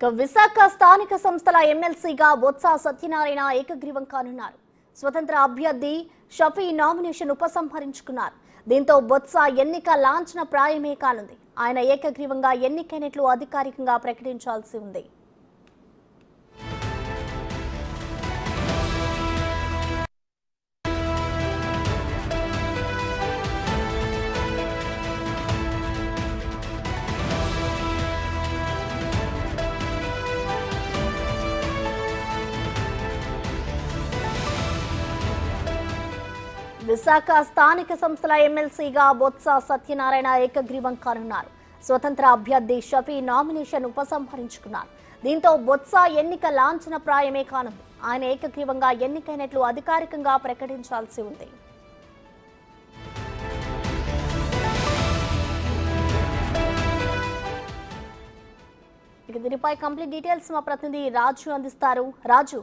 విశాఖ స్థానిక సంస్థల ఎమ్మెల్సీగా బొత్స సత్యనారాయణ ఏకగ్రీవం కానున్నారు. స్వతంత్ర అభ్యర్థి షఫీ నామినేషన్ ఉపసంహరించుకున్నారు. దీంతో బొత్స ఎన్నిక లాంఛన ప్రాయమే కానుంది. ఆయన ఏకగ్రీవంగా ఎన్నికైనట్లు అధికారికంగా ప్రకటించాల్సి ఉంది. విశాఖ స్థానిక సంస్థల ఎమ్మెల్సీగా బొత్స సత్యనారాయణ ఏకగ్రీవం కానున్నారు. స్వతంత్ర అభ్యర్థి షఫీ నామినేషన్ ఉపసంహరించుకున్నారు. దీంతో బొత్స ఎన్నిక లాంఛన ప్రాయమే కానుంది. ఆయన ఏకగ్రీవంగా ఎన్నికైనట్లు అధికారికంగా ప్రకటించాల్సి ఉంది. దీనిపై కంప్లీట్ డీటెయిల్స్ మా ప్రతినిధి రాజు అందిస్తారు. రాజు,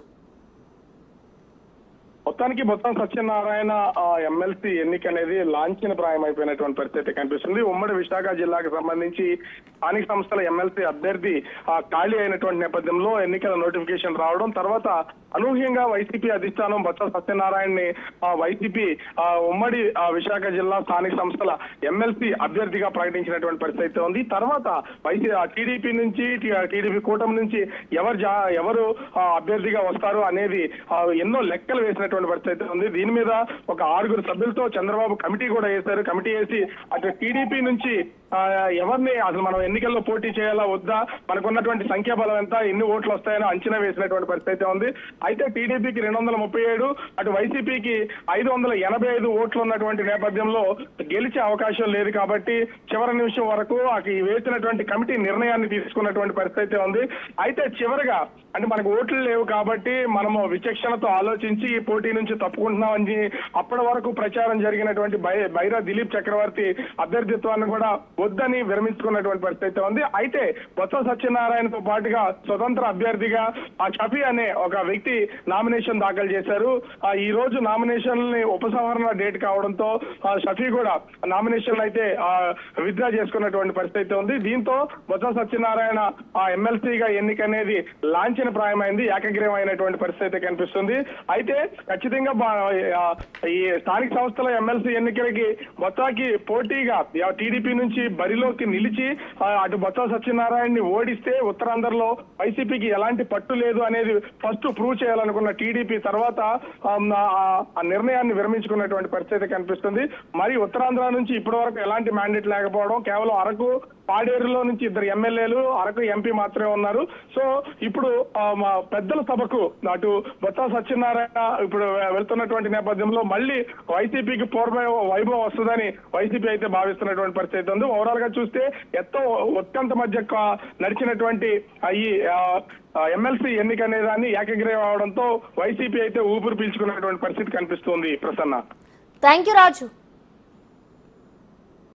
మొత్తానికి బొత్స సత్యనారాయణ ఎమ్మెల్సీ ఎన్నిక అనేది లాంఛన ప్రాయం అయిపోయినటువంటి పరిస్థితి కనిపిస్తుంది. ఉమ్మడి విశాఖ జిల్లాకు సంబంధించి స్థానిక సంస్థల ఎమ్మెల్సీ అభ్యర్థి ఖాళీ అయినటువంటి నేపథ్యంలో ఎన్నికల నోటిఫికేషన్ రావడం, తర్వాత అనూహ్యంగా వైసీపీ అధిష్టానం బొత్స సత్యనారాయణని వైసీపీ ఉమ్మడి విశాఖ జిల్లా స్థానిక సంస్థల ఎమ్మెల్సీ అభ్యర్థిగా ప్రకటించినటువంటి పరిస్థితి ఉంది. తర్వాత టీడీపీ నుంచి టీడీపీ కూటమి నుంచి ఎవరు అభ్యర్థిగా వస్తారు అనేది ఎన్నో లెక్కలు వేసినటువంటి పరిస్థితి ఉంది. దీని మీద ఒక 6 సభ్యులతో చంద్రబాబు కమిటీ కూడా వేశారు. కమిటీ వేసి అటు టీడీపీ నుంచి ఎవరిని అసలు మనం ఎన్నికల్లో పోటీ చేయాలా వద్దా, మనకున్నటువంటి సంఖ్యాబలం ఎంత, ఎన్ని ఓట్లు వస్తాయని అంచనా వేసినటువంటి పరిస్థితి ఉంది. అయితే టీడీపీకి 237, అటు వైసీపీకి 585 ఓట్లు ఉన్నటువంటి నేపథ్యంలో గెలిచే అవకాశం లేదు. కాబట్టి చివరి నిమిషం వరకు వేసినటువంటి కమిటీ నిర్ణయాన్ని తీసుకున్నటువంటి పరిస్థితి ఉంది. అయితే చివరిగా అంటే మనకు ఓట్లు లేవు కాబట్టి మనము విచక్షణతో ఆలోచించి పోటీ నుంచి తప్పుకుంటున్నామని అప్పటి వరకు ప్రచారం జరిగినటువంటి బైరా దిలీప్ చక్రవర్తి అభ్యర్థిత్వాన్ని కూడా వద్దని విరమించుకున్నటువంటి పరిస్థితి ఉంది. అయితే బొత్స సత్యనారాయణతో పాటుగా స్వతంత్ర అభ్యర్థిగా షఫీ అనే ఒక వ్యక్తి నామినేషన్ దాఖలు చేశారు. ఈ రోజు నామినేషన్ ఉపసంహరణ డేట్ కావడంతో షఫీ కూడా నామినేషన్ అయితే విత్డ్రా చేసుకున్నటువంటి పరిస్థితి ఉంది. దీంతో బొత్స సత్యనారాయణ ఎమ్మెల్సీగా ఎన్నిక అనేది లాంఛన ప్రాయమైంది, ఏకగ్రీవం అయినటువంటి పరిస్థితి కనిపిస్తుంది. అయితే ఖచ్చితంగా ఈ స్థానిక సంస్థల ఎమ్మెల్సీ ఎన్నికలకి బొత్సకి పోటీగా టీడీపీ నుంచి బరిలోకి నిలిచి అటు బొత్స సత్యనారాయణని ఓడిస్తే ఉత్తరాంధ్రలో వైసీపీకి ఎలాంటి పట్టు లేదు అనేది ఫస్ట్ ప్రూవ్ చేయాలనుకున్న టీడీపీ తర్వాత ఆ నిర్ణయాన్ని విరమించుకున్నటువంటి పరిస్థితి కనిపిస్తుంది. మరి ఉత్తరాంధ్ర నుంచి ఇప్పటి వరకు ఎలాంటి మ్యాండేట్ లేకపోవడం, కేవలం అరకు పాడేరులో నుంచి 2 ఎమ్మెల్యేలు, అరకు ఎంపీ మాత్రమే ఉన్నారు. సో ఇప్పుడు పెద్దల సభకు అటు బొత్స సత్యనారాయణ ఇప్పుడు వెళ్తున్నటువంటి నేపథ్యంలో మళ్ళీ వైసీపీకి పూర్వ వైభవం వస్తుందని వైసీపీ అయితే భావిస్తున్నటువంటి పరిస్థితి ఉంది. ఓవరాల్ గా చూస్తే ఎంతో ఉత్కంఠ మధ్య నడిచినటువంటి ఈ ఎమ్మెల్సీ ఎన్నిక అనే దాన్ని ఏకగ్రీవం అవడంతో వైసీపీ అయితే ఊపిరి పీల్చుకున్నటువంటి పరిస్థితి కనిపిస్తుంది. Prasanna, thank you Raju.